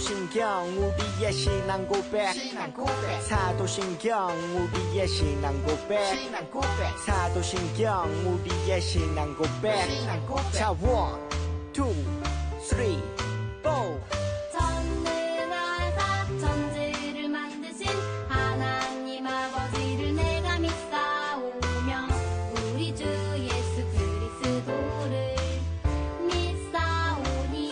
사도신경 우리의 신앙 고백 사도신경 우리의 신앙 고백 사도신경 우리의 신앙 고백 자 1, 2, 3, 4 전능하사 천지를 만드신 하나님 아버지를 내가 믿사오며 우리 주 예수 그리스도를 믿사오니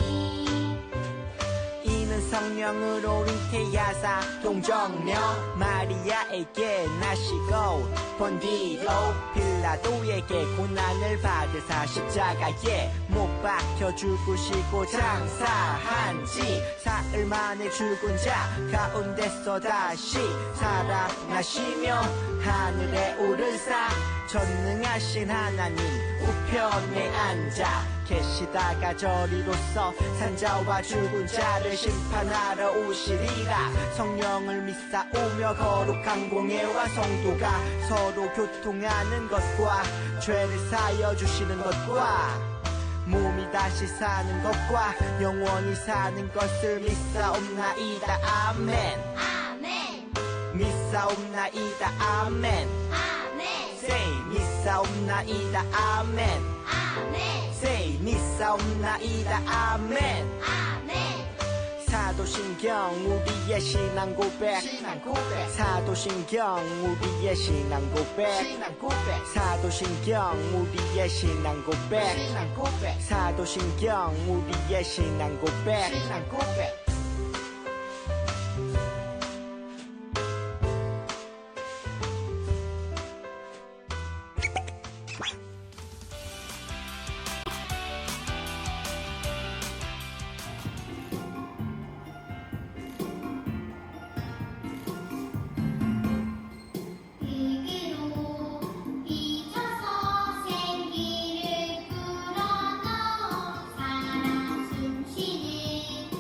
이는 성령으로 잉태하사 동정녀 마리아에게 나시고 본디로 빌라도에게 고난을 받으사 십자가에 못 박혀 죽으시고 장사한 지 사흘 만에 죽은 자 가운데서 다시 살아나시며 하늘에 오르사 전능하신 하나님 우편에 앉아 계시다가 저리로서 산자와 죽은 자를 심판하러 오시리라 성령을 믿사오며 거룩한 공예와 성도가 서로 교통하는 것과 죄를 사여 주시는 것과 몸이 다시 사는 것과 영원히 사는 것을 믿사옵나이다 아멘 아멘 믿사옵나이다 아멘 아멘 Say 믿사옵나이다 아멘 아멘 Say 믿사옵나이다 아멘 아멘 사도신경 우리의 신앙 고백 사도신경 우리의 신앙 고백 사도신경 우리의 신앙 고백 사도신경 우리의 신앙 고백 이기로 비춰서 생기를 불어넣어 살아 숨쉬는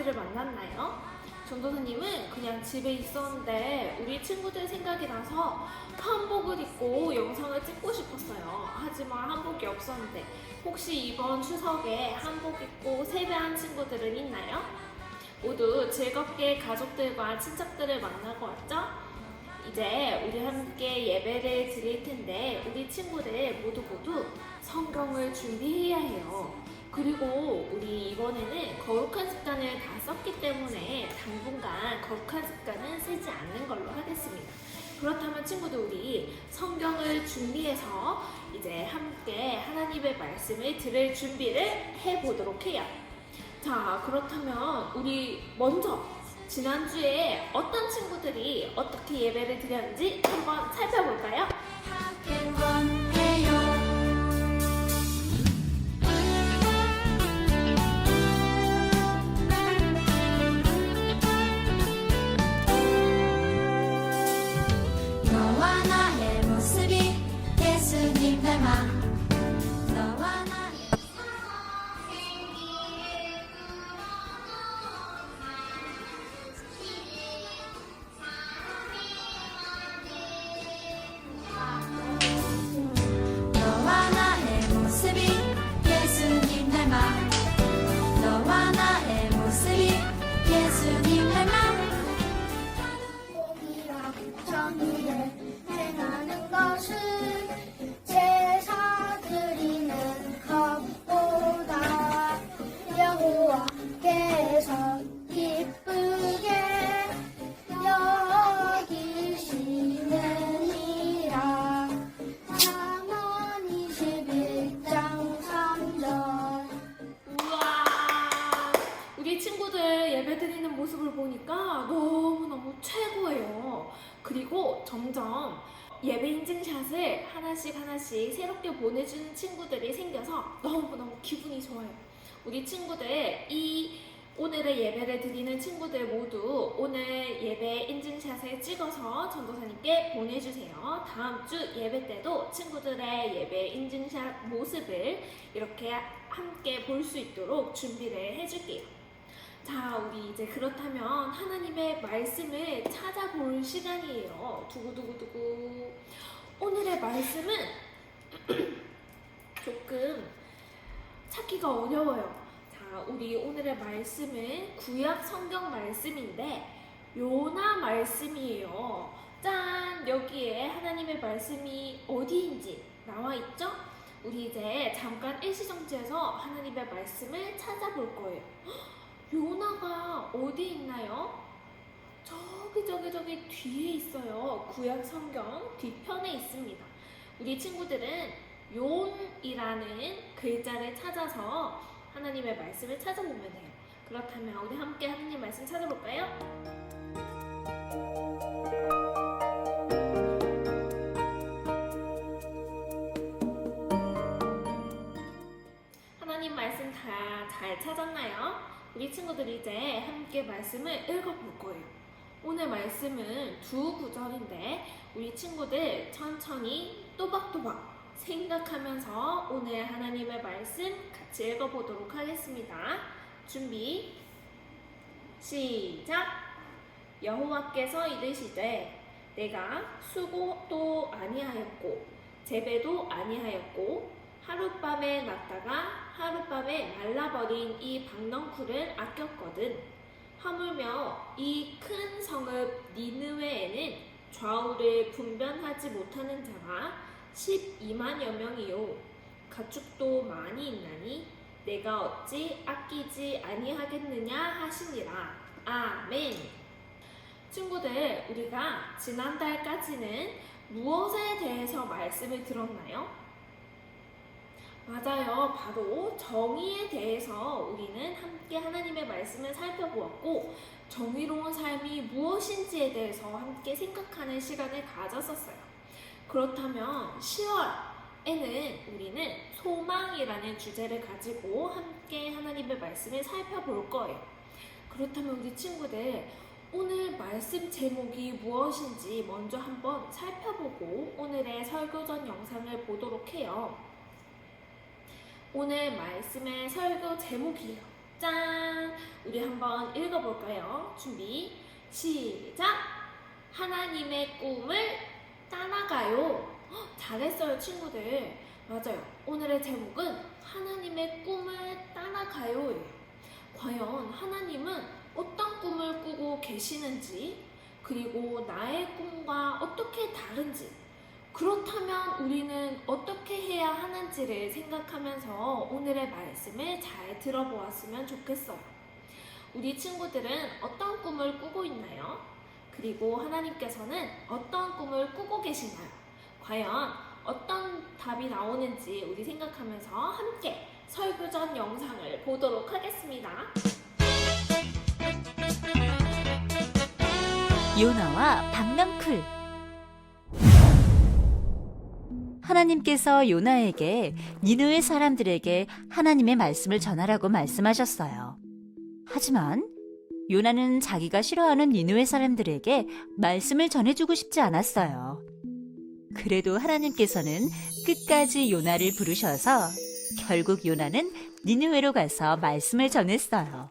아버지를 만났나요? 전도사님은 그냥 집에 있었는데 우리 친구들 생각이 나서 한복을 입고 영상을 찍고 싶었어요. 하지만 한복이 없었는데 혹시 이번 추석에 한복 입고 세배한 친구들은 있나요? 모두 즐겁게 가족들과 친척들을 만나고 왔죠? 이제 우리 함께 예배를 드릴 텐데 우리 친구들 모두 성경을 준비해야 해요. 그리고 우리 이번에는 거룩한 습관을 다 썼기 때문에 당분간 거룩한 습관은 쓰지 않는 걸로 하겠습니다. 그렇다면 친구들 우리 성경을 준비해서 이제 함께 하나님의 말씀을 들을 준비를 해보도록 해요. 자, 그렇다면 우리 먼저 지난주에 어떤 친구들이 어떻게 예배를 드렸는지 한번 살펴볼까요? 너와 나의 모습이 예수님 닮아 너와 나의 너와 나의 모습이 예수님 닮아 너와 나의 모습이 예수님 닮아 복이라 정의를 행하는 것은 제사 드리는 것보다 여호와께서 기쁘게 여기시느니라. 잠언 21장 3절. 우와, 우리 친구들 예배 드리는 모습을 보니까 너무너무 최고예요. 그리고 점점 예배 인증샷을 하나씩 새롭게 보내주는 친구들이 생겨서 너무너무 기분이 좋아요. 우리 친구들, 오늘의 예배를 드리는 친구들 모두 오늘 예배 인증샷을 찍어서 전도사님께 보내주세요. 다음 주 예배 때도 친구들의 예배 인증샷 모습을 이렇게 함께 볼 수 있도록 준비를 해줄게요. 자, 우리 이제 그렇다면 하나님의 말씀을 찾아볼 시간이에요. 두구두구두구. 오늘의 말씀은 조금 찾기가 어려워요. 자, 우리 오늘의 말씀은 구약 성경 말씀인데 요나 말씀이에요. 짠! 여기에 하나님의 말씀이 어디인지 나와 있죠? 우리 이제 잠깐 일시정지해서 하나님의 말씀을 찾아볼 거예요. 요나가 어디 있나요? 저기 뒤에 있어요. 구약 성경 뒤편에 있습니다. 우리 친구들은 용이라는 글자를 찾아서 하나님의 말씀을 찾아보면 돼요. 그렇다면 우리 함께 하나님 말씀 찾아볼까요? 하나님 말씀 다 잘 찾았나요? 우리 친구들이 이제 함께 말씀을 읽어볼 거예요. 오늘 말씀은 두 구절인데 우리 친구들 천천히 또박또박 생각하면서 오늘 하나님의 말씀 같이 읽어보도록 하겠습니다. 준비, 시작! 여호와께서 이르시되 내가 수고도 아니하였고 재배도 아니하였고 하룻밤에 났다가 하룻밤에 말라버린 이 박넝쿨을 아꼈거든. 하물며 이 큰 성읍 니느웨에는 좌우를 분변하지 못하는 자가 12만여 명이요 가축도 많이 있나니 내가 어찌 아끼지 아니하겠느냐 하시니라. 아멘. 친구들, 우리가 지난달까지는 무엇에 대해서 말씀을 들었나요? 맞아요. 바로 정의에 대해서 우리는 함께 하나님의 말씀을 살펴보았고 정의로운 삶이 무엇인지에 대해서 함께 생각하는 시간을 가졌었어요. 그렇다면 10월에는 우리는 소망이라는 주제를 가지고 함께 하나님의 말씀을 살펴볼 거예요. 그렇다면 우리 친구들, 오늘 말씀 제목이 무엇인지 먼저 한번 살펴보고 오늘의 설교전 영상을 보도록 해요. 오늘 말씀의 설교 제목이에요. 짠! 우리 한번 읽어볼까요? 준비, 시작! 하나님의 꿈을 따라가요. 잘했어요, 친구들. 맞아요. 오늘의 제목은 하나님의 꿈을 따라가요예요. 과연 하나님은 어떤 꿈을 꾸고 계시는지, 그리고 나의 꿈과 어떻게 다른지, 그렇다면 우리는 어떻게 해야 하는지를 생각하면서 오늘의 말씀을 잘 들어보았으면 좋겠어요. 우리 친구들은 어떤 꿈을 꾸고 있나요? 그리고 하나님께서는 어떤 꿈을 꾸고 계시나요? 과연 어떤 답이 나오는지 우리 생각하면서 함께 설교전 영상을 보도록 하겠습니다. 요나와 박넝쿨. 하나님께서 요나에게 니느웨 사람들에게 하나님의 말씀을 전하라고 말씀하셨어요. 하지만 요나는 자기가 싫어하는 니느웨 사람들에게 말씀을 전해주고 싶지 않았어요. 그래도 하나님께서는 끝까지 요나를 부르셔서 결국 요나는 니느웨로 가서 말씀을 전했어요.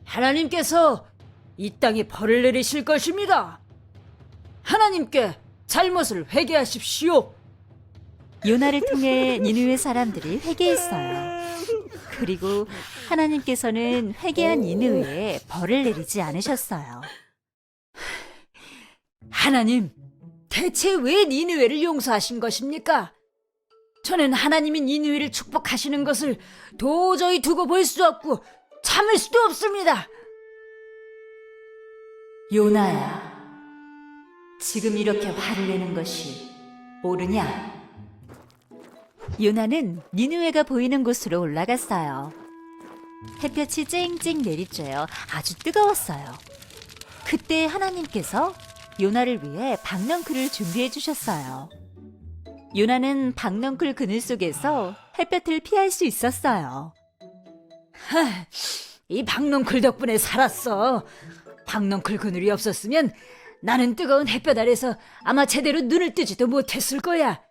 하나님께서 이 땅에 벌을 내리실 것입니다. 하나님께 잘못을 회개하십시오. 요나를 통해 니느웨 사람들이 회개했어요. 그리고 하나님께서는 회개한 니느웨에 벌을 내리지 않으셨어요. 하나님, 대체 왜 니느웨를 용서하신 것입니까? 저는 하나님이 니느웨를 축복하시는 것을 도저히 두고 볼 수 없고 참을 수도 없습니다. 요나야, 지금 이렇게 화를 내는 것이 옳으냐? 요나는 니느웨가 보이는 곳으로 올라갔어요. 햇볕이 쨍쨍 내리쬐어 아주 뜨거웠어요. 그때 하나님께서 요나를 위해 박넝쿨을 준비해 주셨어요. 요나는 박넝쿨 그늘 속에서 햇볕을 피할 수 있었어요. 이 박넝쿨 덕분에 살았어. 박넝쿨 그늘이 없었으면 나는 뜨거운 햇볕 아래서 아마 제대로 눈을 뜨지도 못했을 거야.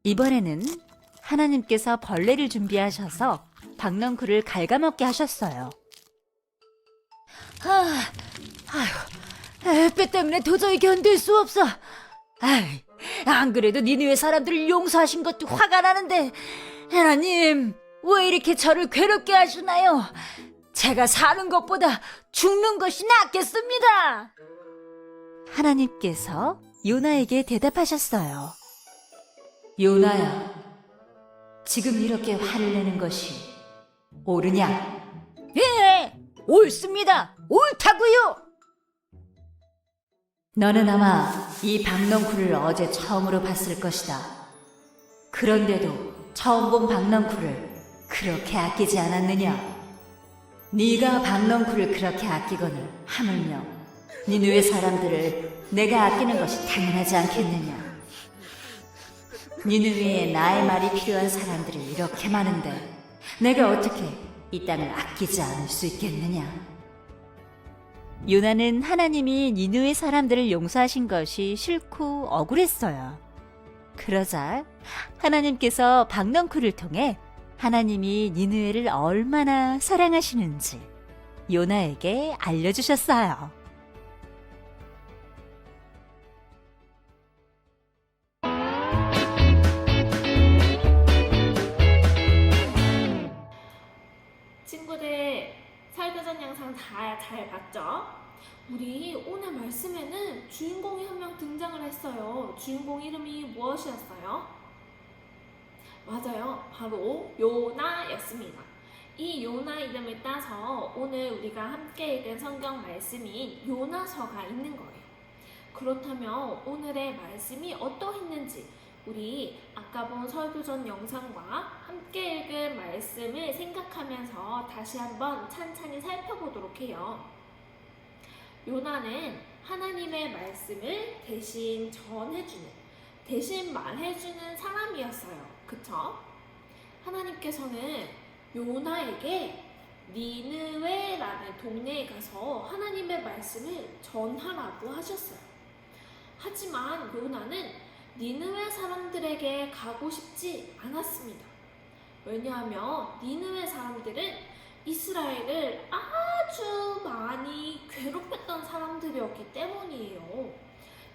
이번에는 하나님께서 벌레를 준비하셔서 박넝쿨을 갉아먹게 하셨어요. 햇볕 때문에 도저히 견딜 수 없어. 안 그래도 니느웨 사람들을 용서하신 것도 화가 나는데 하나님, 왜 이렇게 저를 괴롭게 하시나요? 제가 사는 것보다 죽는 것이 낫겠습니다. 하나님께서 요나에게 대답하셨어요. 요나야, 지금 이렇게 화를 내는 것이 옳으냐? 예, 옳습니다. 옳다고요. 너는 아마 이 박넝쿨을 어제 처음으로 봤을 것이다. 그런데도 처음 본 박넝쿨을 그렇게 아끼지 않았느냐? 네가 박넝쿨을 그렇게 아끼거늘 하물며 니느웨 사람들을 내가 아끼는 것이 당연하지 않겠느냐? 니느웨에 나의 말이 필요한 사람들이 이렇게 많은데 내가 어떻게 이 땅을 아끼지 않을 수 있겠느냐? 요나는 하나님이 니느웨 사람들을 용서하신 것이 싫고 억울했어요. 그러자 하나님께서 박넝쿨을 통해 하나님이 니느웨를 얼마나 사랑하시는지 요나에게 알려주셨어요. 친구들, 설교전 영상 다 잘 봤죠? 우리 오늘 말씀에는 주인공이 한 명 등장을 했어요. 주인공 이름이 무엇이었어요? 맞아요. 바로 요나였습니다. 이 요나 이름을 따서 오늘 우리가 함께 읽은 성경 말씀인 요나서가 있는 거예요. 그렇다면 오늘의 말씀이 어떠했는지 우리 아까 본 설교전 영상과 함께 읽은 말씀을 생각하면서 다시 한번 찬찬히 살펴보도록 해요. 요나는 하나님의 말씀을 대신 전해주는, 대신 말해주는 사람이었어요. 그쵸? 하나님께서는 요나에게 니느웨라는 동네에 가서 하나님의 말씀을 전하라고 하셨어요. 하지만 요나는 니느웨 사람들에게 가고 싶지 않았습니다. 왜냐하면 니느웨 사람들은 이스라엘을 아주 많이 괴롭혔던 사람들이었기 때문이에요.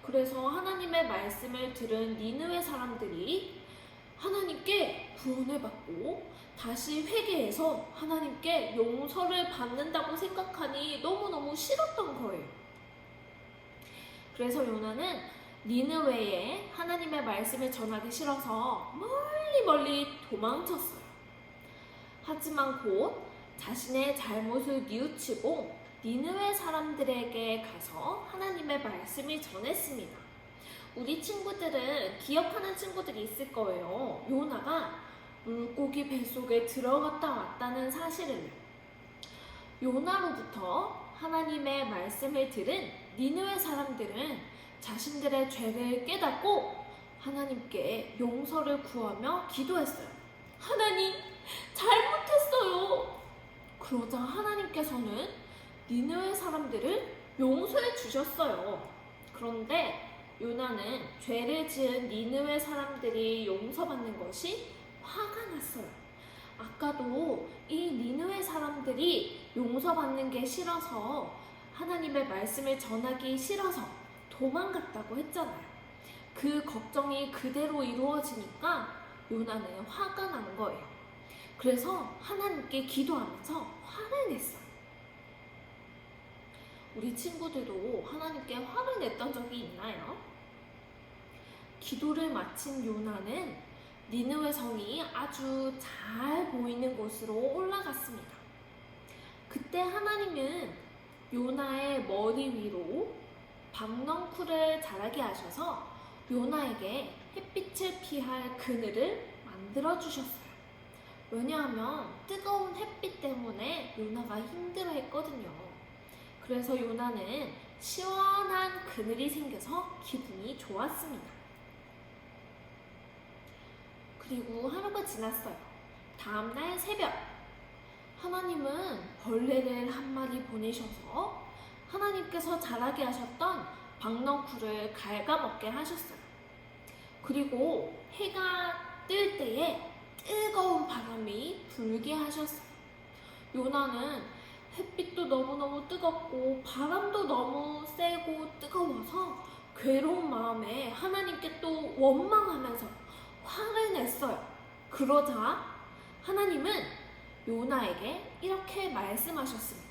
그래서 하나님의 말씀을 들은 니느웨 사람들이 하나님께 구원을 받고 다시 회개해서 하나님께 용서를 받는다고 생각하니 너무너무 싫었던 거예요. 그래서 요나는 니느웨에 하나님의 말씀을 전하기 싫어서 멀리 도망쳤어요. 하지만 곧 자신의 잘못을 뉘우치고 니느웨 사람들에게 가서 하나님의 말씀을 전했습니다. 우리 친구들은 기억하는 친구들이 있을 거예요. 요나가 물고기 뱃속에 들어갔다 왔다는 사실을. 요나로부터 하나님의 말씀을 들은 니느웨 사람들은 자신들의 죄를 깨닫고 하나님께 용서를 구하며 기도했어요. 하나님, 잘못했어요. 그러자 하나님께서는 니느웨 사람들을 용서해 주셨어요. 그런데 요나는 죄를 지은 니느웨 사람들이 용서받는 것이 화가 났어요. 아까도 이 니느웨 사람들이 용서받는 게 싫어서 하나님의 말씀을 전하기 싫어서 도망갔다고 했잖아요. 그 걱정이 그대로 이루어지니까 요나는 화가 난 거예요. 그래서 하나님께 기도하면서 화를 냈어요. 우리 친구들도 하나님께 화를 냈던 적이 있나요? 기도를 마친 요나는 니느웨 성이 아주 잘 보이는 곳으로 올라갔습니다. 그때 하나님은 요나의 머리 위로 박넝쿨을 자라게 하셔서 요나에게 햇빛을 피할 그늘을 만들어 주셨어요. 왜냐하면 뜨거운 햇빛 때문에 요나가 힘들어 했거든요. 그래서 요나는 시원한 그늘이 생겨서 기분이 좋았습니다. 그리고 하루가 지났어요. 다음날 새벽, 하나님은 벌레를 한 마리 보내셔서 하나님께서 자라게 하셨던 박넝쿨을 갉아먹게 하셨어요. 그리고 해가 뜰 때에 뜨거운 바람이 불게 하셨어요. 요나는 햇빛도 너무너무 뜨겁고 바람도 너무 세고 뜨거워서 괴로운 마음에 하나님께 또 원망하면서 화를 냈어요. 그러자 하나님은 요나에게 이렇게 말씀하셨습니다.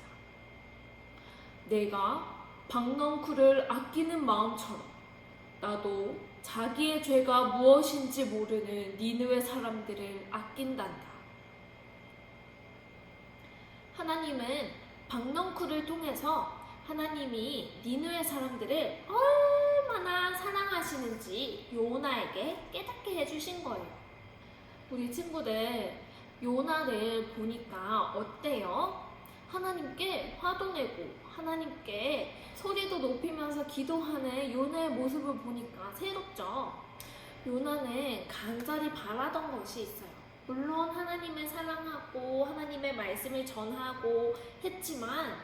내가 박넝쿨을 아끼는 마음처럼 나도 자기의 죄가 무엇인지 모르는 니느웨 사람들을 아낀단다. 하나님은 박넝쿨을 통해서 하나님이 니느웨 사람들을 얼마나 사랑하시는지 요나에게 깨닫게 해주신 거예요. 우리 친구들 요나를 보니까 어때요? 하나님께 화도 내고 하나님께 소리도 높이면서 기도하는 요나의 모습을 보니까 새롭죠? 요나는 간절히 바라던 것이 있어요. 물론 하나님을 사랑하고 하나님의 말씀을 전하고 했지만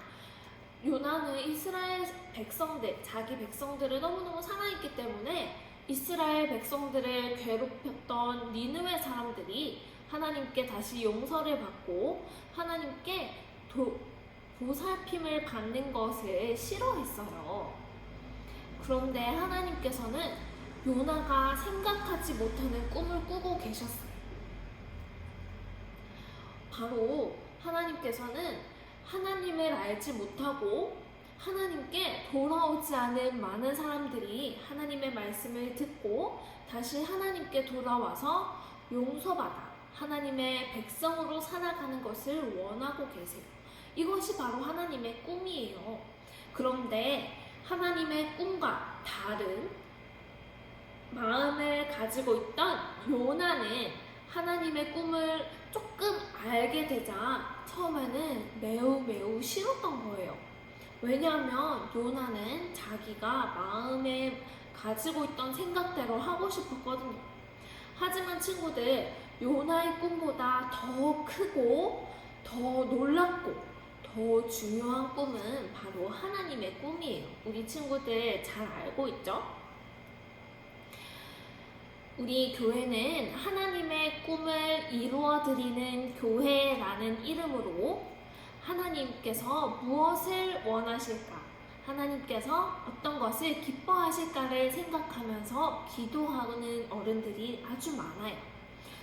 요나는 이스라엘 백성들, 자기 백성들을 너무너무 사랑했기 때문에 이스라엘 백성들을 괴롭혔던 니느웨 사람들이 하나님께 다시 용서를 받고 하나님께 보살핌을 받는 것을 싫어했어요. 그런데 하나님께서는 요나가 생각하지 못하는 꿈을 꾸고 계셨어요. 바로 하나님께서는 하나님을 알지 못하고 하나님께 돌아오지 않은 많은 사람들이 하나님의 말씀을 듣고 다시 하나님께 돌아와서 용서받아 하나님의 백성으로 살아가는 것을 원하고 계세요. 이것이 바로 하나님의 꿈이에요. 그런데 하나님의 꿈과 다른 마음을 가지고 있던 요나는 하나님의 꿈을 조금 알게 되자 처음에는 매우 싫었던 거예요. 왜냐하면 요나는 자기가 마음에 가지고 있던 생각대로 하고 싶었거든요. 하지만 친구들, 요나의 꿈보다 더 크고 더 놀랍고 더 중요한 꿈은 바로 하나님의 꿈이에요. 우리 친구들 잘 알고 있죠? 우리 교회는 하나님의 꿈을 이루어드리는 교회라는 이름으로 하나님께서 무엇을 원하실까? 하나님께서 어떤 것을 기뻐하실까를 생각하면서 기도하는 어른들이 아주 많아요.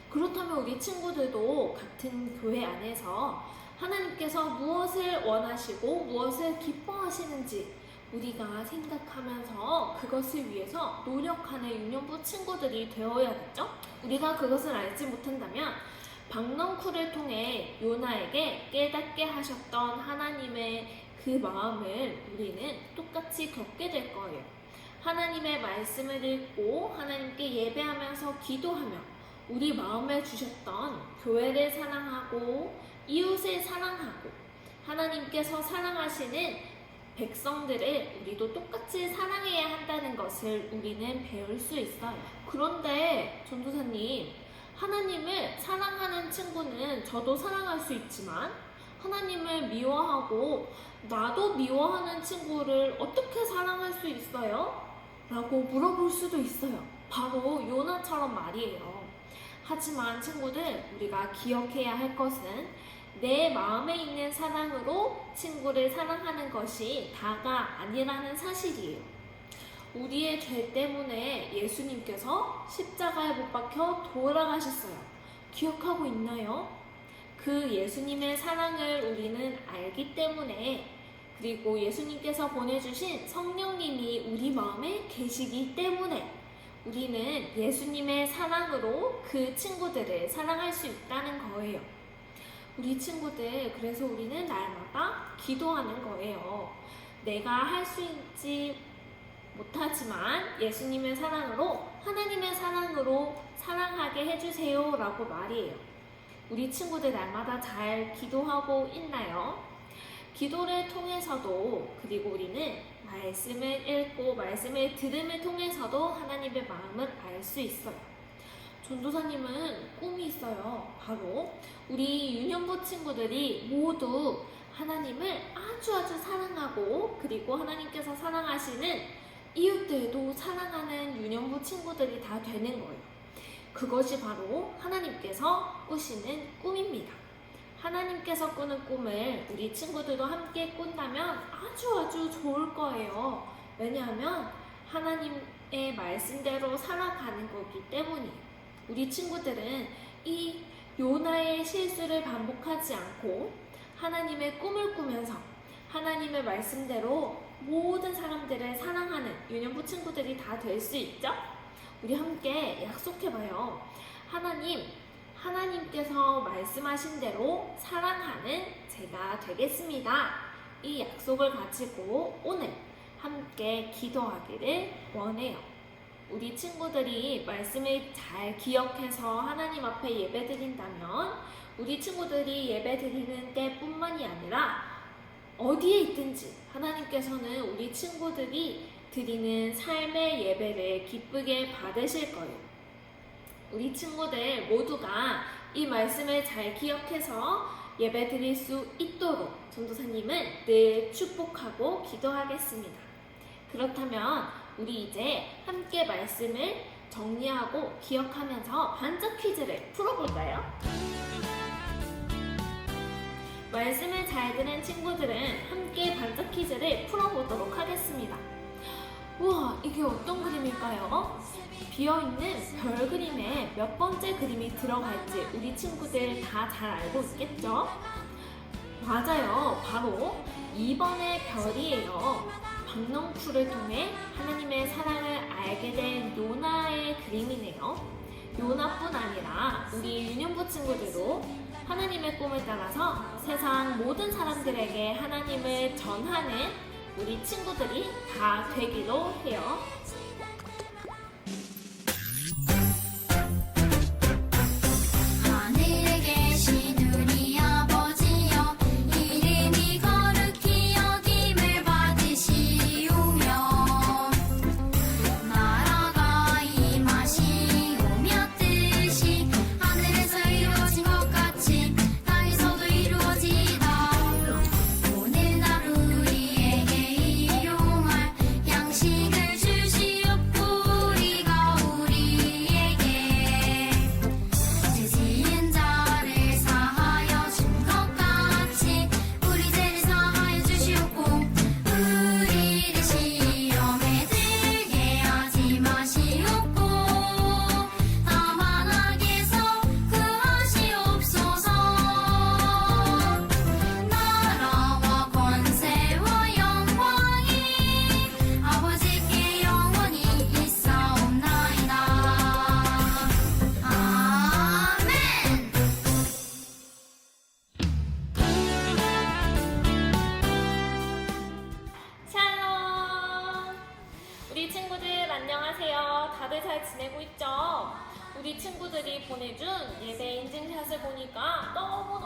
그렇다면 우리 친구들도 같은 교회 안에서 하나님께서 무엇을 원하시고 무엇을 기뻐하시는지 우리가 생각하면서 그것을 위해서 노력하는 유년부 친구들이 되어야겠죠? 우리가 그것을 알지 못한다면 박넝쿨을 통해 요나에게 깨닫게 하셨던 하나님의 그 마음을 우리는 똑같이 겪게 될 거예요. 하나님의 말씀을 읽고 하나님께 예배하면서 기도하며 우리 마음에 주셨던 교회를 사랑하고 이웃을 사랑하고 하나님께서 사랑하시는 백성들을 우리도 똑같이 사랑해야 한다는 것을 우리는 배울 수 있어요. 그런데 전도사님, 하나님을 사랑하는 친구는 저도 사랑할 수 있지만 하나님을 미워하고 나도 미워하는 친구를 어떻게 사랑할 수 있어요? 라고 물어볼 수도 있어요. 바로 요나처럼 말이에요. 하지만 친구들, 우리가 기억해야 할 것은 내 마음에 있는 사랑으로 친구를 사랑하는 것이 다가 아니라는 사실이에요. 우리의 죄 때문에 예수님께서 십자가에 못 박혀 돌아가셨어요. 기억하고 있나요? 그 예수님의 사랑을 우리는 알기 때문에, 그리고 예수님께서 보내주신 성령님이 우리 마음에 계시기 때문에 우리는 예수님의 사랑으로 그 친구들을 사랑할 수 있다는 거예요. 우리 친구들, 그래서 우리는 날마다 기도하는 거예요. 내가 할 수 있지 못하지만 예수님의 사랑으로, 하나님의 사랑으로 사랑하게 해주세요 라고 말이에요. 우리 친구들 날마다 잘 기도하고 있나요? 기도를 통해서도, 그리고 우리는 말씀을 읽고 말씀을 들음을 통해서도 하나님의 마음을 알 수 있어요. 전도사님은 꿈이 있어요. 바로 우리 유년부 친구들이 모두 하나님을 아주 사랑하고, 그리고 하나님께서 사랑하시는 이웃들도 사랑하는 유년부 친구들이 다 되는 거예요. 그것이 바로 하나님께서 꾸시는 꿈입니다. 하나님께서 꾸는 꿈을 우리 친구들도 함께 꾼다면 아주 좋을 거예요. 왜냐하면 하나님의 말씀대로 살아가는 거기 때문이에요. 우리 친구들은 이 요나의 실수를 반복하지 않고 하나님의 꿈을 꾸면서 하나님의 말씀대로 모든 사람들을 사랑하는 유년부 친구들이 다 될 수 있죠? 우리 함께 약속해봐요. 하나님께서 말씀하신 대로 사랑하는 제가 되겠습니다. 이 약속을 가지고 오늘 함께 기도하기를 원해요. 우리 친구들이 말씀을 잘 기억해서 하나님 앞에 예배드린다면 우리 친구들이 예배드리는 때뿐만이 아니라 어디에 있든지 하나님께서는 우리 친구들이 드리는 삶의 예배를 기쁘게 받으실 거예요. 우리 친구들 모두가 이 말씀을 잘 기억해서 예배 드릴 수 있도록 전도사님은 늘 축복하고 기도하겠습니다. 그렇다면 우리 이제 함께 말씀을 정리하고 기억하면서 반짝 퀴즈를 풀어볼까요? 말씀을 잘 듣는 친구들은 함께 반짝 퀴즈를 풀어보도록 하겠습니다. 우와, 이게 어떤 그림일까요? 비어있는 별 그림에 몇 번째 그림이 들어갈지 우리 친구들 다 잘 알고 있겠죠? 맞아요. 바로 2번의 별이에요. 박넝쿨을 통해 하나님의 사랑을 알게 된 요나의 그림이네요. 요나뿐 아니라 우리 유년부 친구들도 하나님의 꿈을 따라서 세상 모든 사람들에게 하나님을 전하는 우리 친구들이 다 되기로 해요. 하늘에 계신 우리 아버지여 이름이 거룩히 여김을 받으시오며 나라가 임하시오며 뜻이 하늘에서 이루어진 것 같이 땅에서도 이루어지이다. 오늘 하루 우리에게 일용할 양식을 주시옵소서. 다들 잘 지내고 있죠? 우리 친구들이 보내준 예배 인증샷을 보니까 너무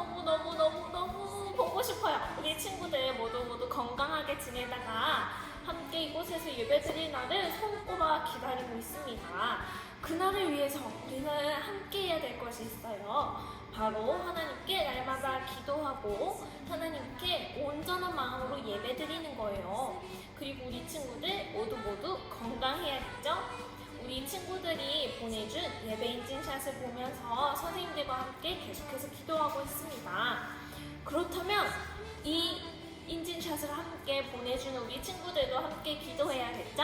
보고 싶어요. 우리 친구들 모두 건강하게 지내다가 함께 이곳에서 예배드릴 날을 손꼽아 기다리고 있습니다. 그날을 위해서 우리는 함께 해야 될 것이 있어요. 바로 하나님께 날마다 기도하고 하나님께 온전한 마음으로 예배드리는 거예요. 그리고 우리 친구들 모두 건강해야겠죠? 우리 친구들이 보내준 예배 인증샷을 보면서 선생님들과 함께 계속해서 기도하고 있습니다. 그렇다면 이 인증샷을 함께 보내주는 우리 친구들도 함께 기도해야겠죠?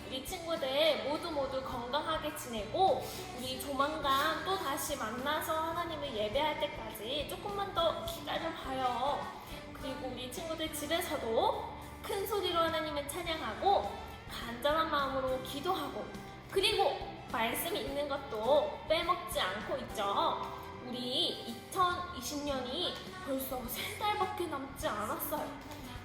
우리 친구들 모두 건강하게 지내고 우리 조만간 또 다시 만나서 하나님을 예배할 때까지 조금만 더 기다려봐요. 그리고 우리 친구들 집에서도 큰 소리로 하나님을 찬양하고 간절한 마음으로 기도하고 그리고 말씀 읽는 것도 빼먹지 않고 있죠. 우리 2020년이 벌써 3달밖에 남지 않았어요.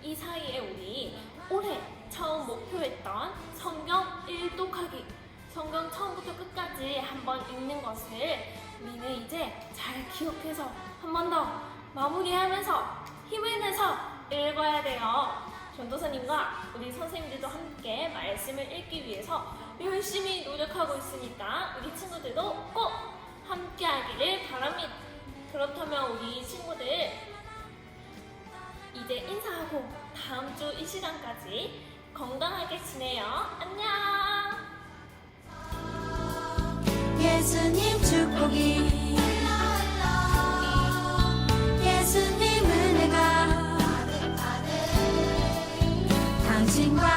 이 사이에 우리 올해 처음 목표했던 성경 일독하기, 성경 처음부터 끝까지 한번 읽는 것을 우리는 이제 잘 기억해서 한 번 더 마무리하면서 힘을 내서 읽어야 돼요. 전도사님과 우리 선생님들도 함께 말씀을 읽기 위해서 열심히 노력하고 있으니까 우리 친구들도 꼭 함께 하기를 바랍니다. 그렇다면 우리 친구들 이제 인사하고 다음 주 이 시간까지 건강하게 지내요. 안녕. 예수님 축복이 예수님 은혜가 당신과